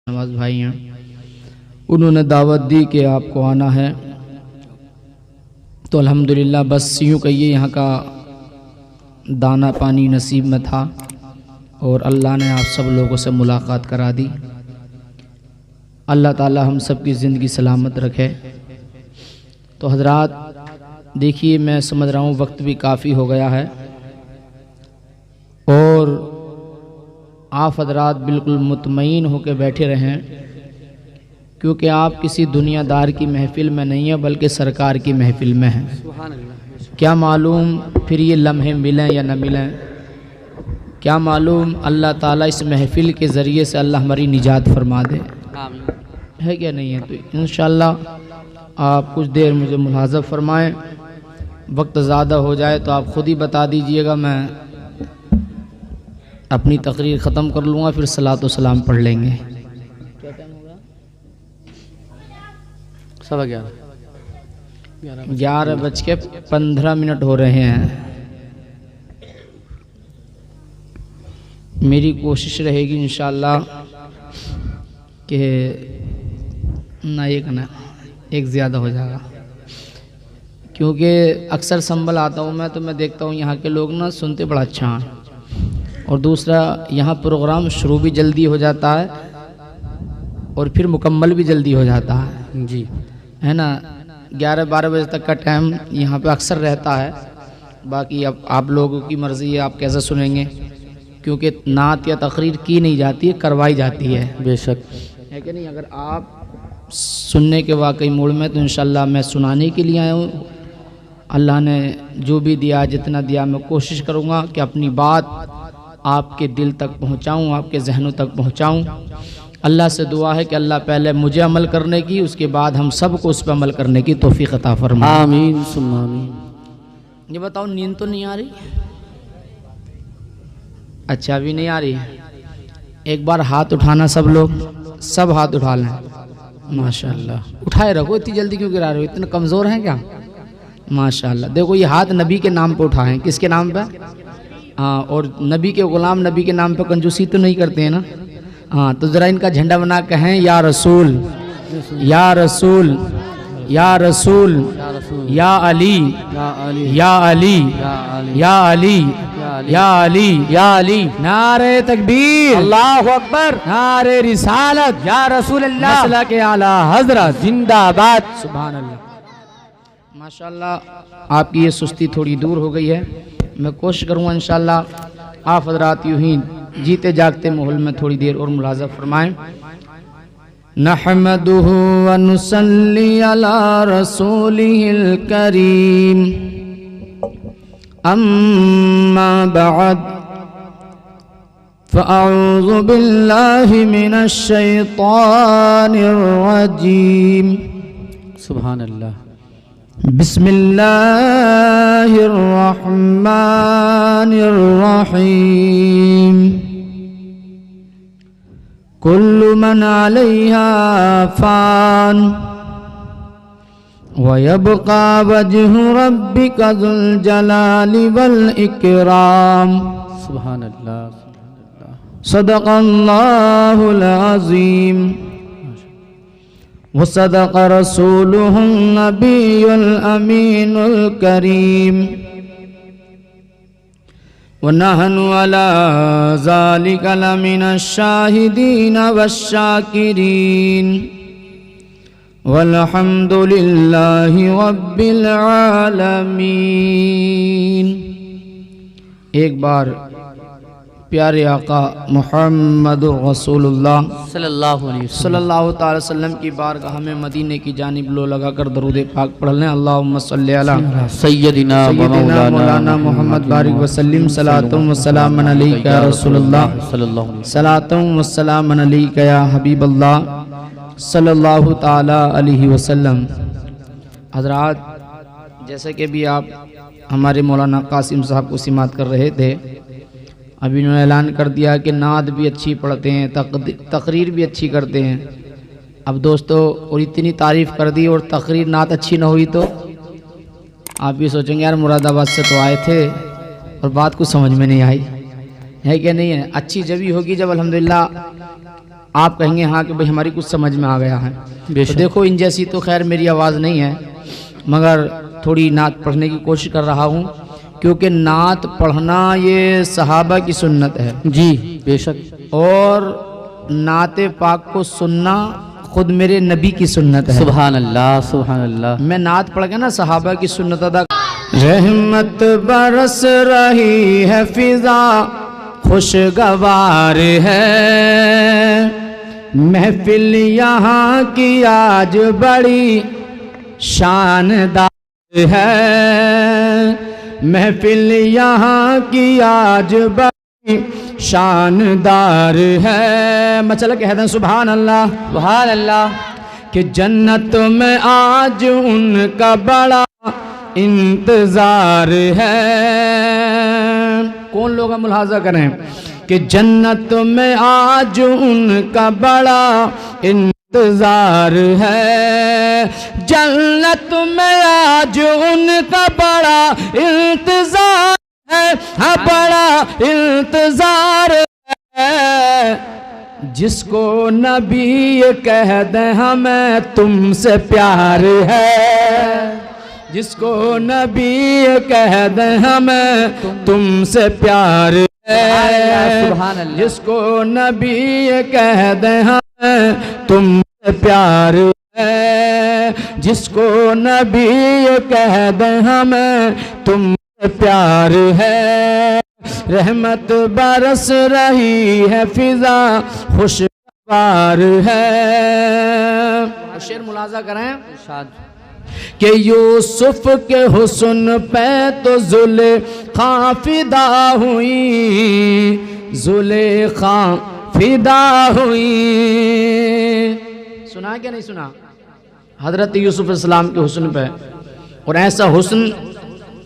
नवाज भाई हैं, उन्होंने दावत दी कि आपको आना है। तो अल्हम्दुलिल्लाह बस यूँ कहिए यहाँ का दाना पानी नसीब में था और अल्लाह ने आप सब लोगों से मुलाकात करा दी। अल्लाह ताला हम सब की ज़िंदगी सलामत रखे। तो हजरात देखिए, मैं समझ रहा हूँ वक्त भी काफ़ी हो गया है और आप हजरात बिल्कुल मुतमईन होकर बैठे रहें, क्योंकि आप किसी दुनियादार की महफ़िल में नहीं है बल्कि सरकार की महफ़िल में हैं। क्या मालूम फिर ये लम्हे मिलें या न मिलें, क्या मालूम अल्लाह ताला इस महफ़िल के ज़रिए से अल्लाह हमारी निजात फरमा दे, है क्या नहीं है। तो इंशाअल्लाह आप कुछ देर मुझे मुलाज़ा फरमाएं। वक्त ज़्यादा हो जाए तो आप ख़ुद ही बता दीजिएगा, मैं अपनी तकरीर ख़त्म कर लूँगा, फिर सलात व सलाम पढ़ लेंगे। क्या टाइम होगा? 11:15 हो रहे हैं। मेरी कोशिश रहेगी इंशाअल्लाह कि ना एक ज़्यादा हो जाएगा, क्योंकि अक्सर संभल आता हूँ मैं तो मैं देखता हूँ यहाँ के लोग ना सुनते बड़ा अच्छा हैं, और दूसरा यहाँ प्रोग्राम शुरू भी जल्दी हो जाता है और फिर मुकम्मल भी जल्दी हो जाता है जी, है ना। 11-12 बजे तक का टाइम यहाँ पे अक्सर रहता है। बाकी अब आप लोगों की मर्ज़ी है, आप कैसे सुनेंगे, क्योंकि नात या तकरीर की नहीं जाती है, करवाई जाती है। बेशक है कि नहीं। अगर आप सुनने के वाकई मूड में तो इंशाअल्लाह मैं सुनाने के लिए आया हूँ। अल्लाह ने जो भी दिया, जितना दिया, मैं कोशिश करूँगा कि अपनी बात आपके दिल तक पहुँचाऊँ, आपके जहनों तक पहुँचाऊँ। अल्लाह से दुआ है कि अल्लाह पहले मुझे अमल करने की, उसके बाद हम सब को उस पर अमल करने की तौफीक अता फरमाए। आमीन सुम्मा आमीन। ये बताओ, नींद तो नहीं आ रही? अच्छा, अभी नहीं आ रही है। एक बार हाथ उठाना, सब लोग सब हाथ उठा लें। माशाअल्लाह, उठाए रखो। इतनी जल्दी क्यों गिरा रहे हो? इतने कमज़ोर हैं क्या? माशाअल्लाह। देखो, ये हाथ नबी के नाम पे उठाएं। किसके नाम पे? हाँ, और नबी के गुलाम नबी के नाम पे कंजूसी तो नहीं करते हैं ना। हाँ, तो ज़रा इनका झंडा बना कहें, या रसूल या रसूल या रसूल या अली या अली या अली या अली या अली या अली। नारे तकबीर, अल्लाहु अकबर, नारे रिसालत, या रसूल अल्लाह, मसला के आला हजरत जिंदाबाद, सुभान अल्लाह। माशाअल्लाह, आपकी ये सुस्ती थोड़ी दूर हो गई है। मैं कोशिश करूँगा इंशाअल्लाह आप हजरात यूँ ही जीते जागते माहौल में थोड़ी देर और मुलाज़ा फरमाएं। नहमदुहु व नुसल्ली अला रसूलिहिल करीम, अम्मा बअद, फ़अऊज़ु बिल्लाहि मिनश शैतानिर रजीम। सुभान अल्लाह। बिस्मिल्लाहिर रहमानिर रहीम। कुल्लु मन अलैहा फ़ान व यबक़ा वजहु रब्बिका ज़ुल जलाली वल इकराम। सुभान अल्लाह, सदक़ल्लाहुल अज़ीम व सदक़ रसूलुहुन नबियुल अमीनुल करीम व नहनु अला ज़ालिका लमिनश शाहिदीन वश्शाकिरीन वल्हम्दुलिल्लाहि रब्बिल आलमीन। एक बार प्यारे आका मुहम्मदुर रसूलुल्लाह सल्लल्लाहु अलैहि वसल्लम की बारगाह में मदीने की जानिब लो लगाकर दरूद पाक पढ़ लें। अल्लाहुम्मा सल्ली अला सय्यदिना मौलाना मुहम्मद बारिक वसल्लम, सलातुम व सलामन अलैका या रसूलुल्लाह, सलातुम व सलामन अलैका या हबीबल्लाह सल्लल्लाहु ताला अलैहि वसल्लम। हजरात, जैसे कि भी आप हमारे मौलाना कासिम साहब को सिमात कर रहे थे, अभी उन्होंने ऐलान कर दिया कि नाद भी अच्छी पढ़ते हैं, तकरीर भी अच्छी करते हैं। अब दोस्तों, और इतनी तारीफ़ कर दी और तकरीर नात अच्छी ना हुई तो आप भी सोचेंगे यार मुरादाबाद से तो आए थे और बात कुछ समझ में नहीं आई, है क्या नहीं है। अच्छी जब ही होगी जब अल्हम्दुलिल्लाह आप कहेंगे हाँ कि भाई हमारी कुछ समझ में आ गया है। तो देखो इन जैसी तो खैर मेरी आवाज़ नहीं है, मगर थोड़ी नात पढ़ने की कोशिश कर रहा हूँ, क्योंकि नात पढ़ना ये सहाबा की सुन्नत है जी बेशक, और नाते पाक को सुनना खुद मेरे नबी की सुन्नत है। सुभान अल्लाह सुभान अल्लाह। मैं नात पढ़ के ना सहाबा की सुन्नत अदा। रहमत बरस रही है फिजा खुशगवार है, महफिल यहाँ की आज बड़ी शानदार है, महफिल यहाँ की आज बड़ी शानदार है। मैं चल कह दें सुभान अल्लाह सुभान अल्लाह। कि जन्नत में आज उनका बड़ा इंतजार है। कौन लोग मुलाहाजा करें कि जन्नत में आज उनका बड़ा इंतजार है, जन्नत में आज उनका बड़ा इंतजार है, हाँ बड़ा इंतजार है। जिसको नबी कह दे हमें तुमसे प्यार है, जिसको नबी कह दे हमें तुमसे प्यार है, जिसको नबी कह दे हमें तुमसे प्यार है, जिसको नबी कह दे हमें तुमसे प्यार है। रहमत बरस रही है फिजा खुशगवार है। शेर मुलाजा करें कि यूसुफ के हुस्न पे तो जुलेखा फिदा हुई, जुलेखा फिदा हुई। सुना क्या नहीं सुना? हजरत यूसुफ अलैहिस्सलाम के हुस्न पे, और ऐसा हुस्न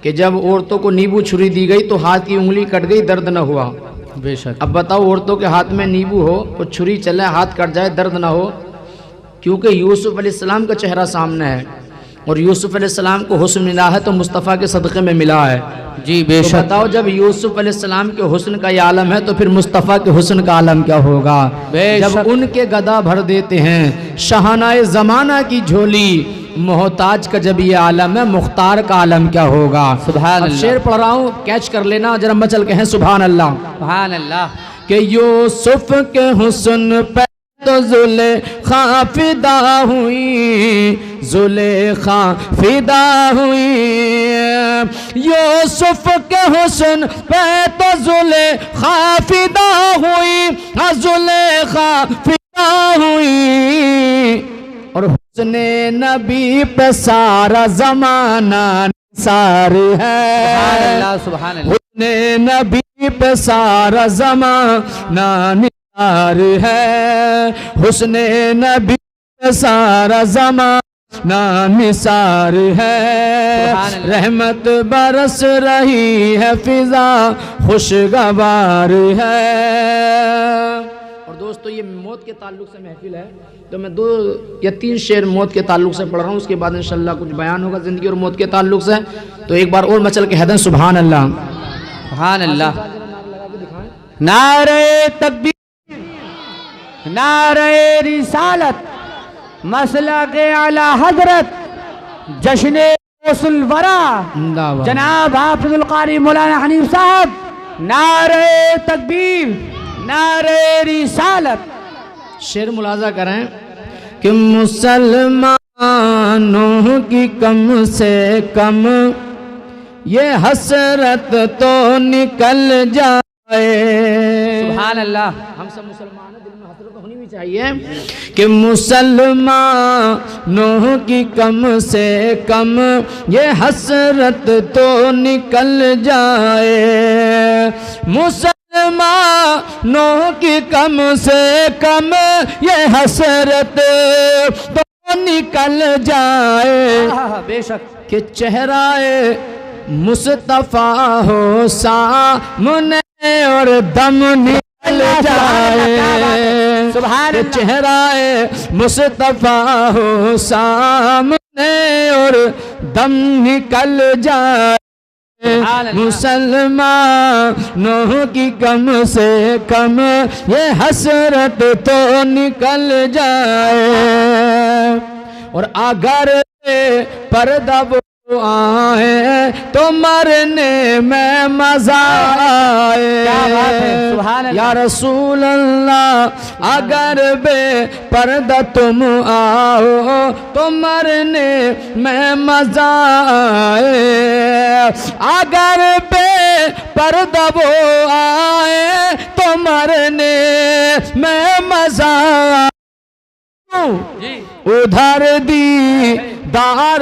कि जब औरतों को नींबू छुरी दी गई तो हाथ की उंगली कट गई, दर्द न हुआ। बेशक। अब बताओ औरतों के हाथ में नींबू हो और छुरी चले हाथ कट जाए, दर्द ना हो, क्योंकि यूसुफ अलैहिस्सलाम का चेहरा सामने है, और यूसुफ अलैहिस्सलाम को हुस्न मिला है तो मुस्तफ़ा के सदक़े में मिला है। जी बेशक। तो बताओ जब यूसुफ अलैहिस्सलाम के हुस्न का ये आलम है तो फिर मुस्तफ़ा के हुस्न का आलम क्या होगा? जब उनके गदा भर देते हैं शहानाए ज़माना की झोली, मोहताज का जब ये आलम है मुख्तार का आलम क्या होगा? सुभान अल्लाह। शेर पढ़ रहा हूँ, कैच कर लेना जरा, मचल के हैं सुभान अल्लाह सुभान अल्लाह। कि यूसुफ के हुस्न पे तो जुलेखा फिदा हुई, जुलेखा फिदा हुई। यूसुफ के हुस्न पे तो जुलेखा फिदा हुई, जुलेखा फिदा हुई। और हुस्ने नबी पे सारा जमाना निसार है, सुभान अल्लाह। हुस्ने नबी पे सारा जमाना निसार है, हुस्ने नबी पे सारा जमाना निसार है। रहमत बरस रही है फिजा खुशगवार है। और दोस्तों ये मौत के ताल्लुक से महफिल है, तो मैं 2 या 3 शेर मौत के ताल्लुक से पढ़ रहा हूँ, उसके बाद इंशाल्लाह कुछ बयान होगा ज़िंदगी और मौत के ताल्लुक से। तो एक बार और मचल के हैदन सुभान अल्लाह सुभान अल्लाह। नारे तकबीर, नारे रिसालत, मसला के आला हजरत, जश्न गौसुल वरा जनाब हाफिजुल कारी मौलाना हनीफ साहब। नारे तकबीर, नारे रिसालत। शेर मुलाजा करें कि मुसलमानों की कम से कम ये हसरत तो निकल जाए। सुभान अल्लाह। हम सब मुसलमान हैं, दिल में हसरत होनी भी चाहिए कि मुसलमानों की कम से कम ये हसरत तो निकल जाए, मुसलमानों की कम से कम ये हसरत तो निकल जाए। बेशक। कि चेहराए मुस्तफ़ा हो सामने और दम निकल जाए। सुभान अल्लाह। चेहराए मुस्तफ़ा हो सामने और दम निकल जाए। मुसलमानों की कम से कम ये हसरत तो निकल जाए। और अगर पर्दा वो आए तो मरने में मजा आए। या रसूल अल्लाह, अगर बेपर्दा तुम आओ तो मरने में मजा आए। अगर बेपर्दा वो आए तो मरने में मजा आए। उधर दीदार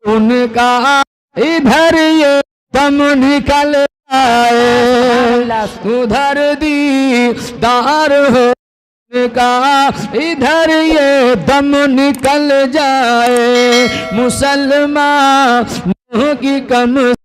उनका, इधर ये दम निकल आए। उधर दीदार हो उनका, इधर ये दम निकल जाए। मुसलमानों की कम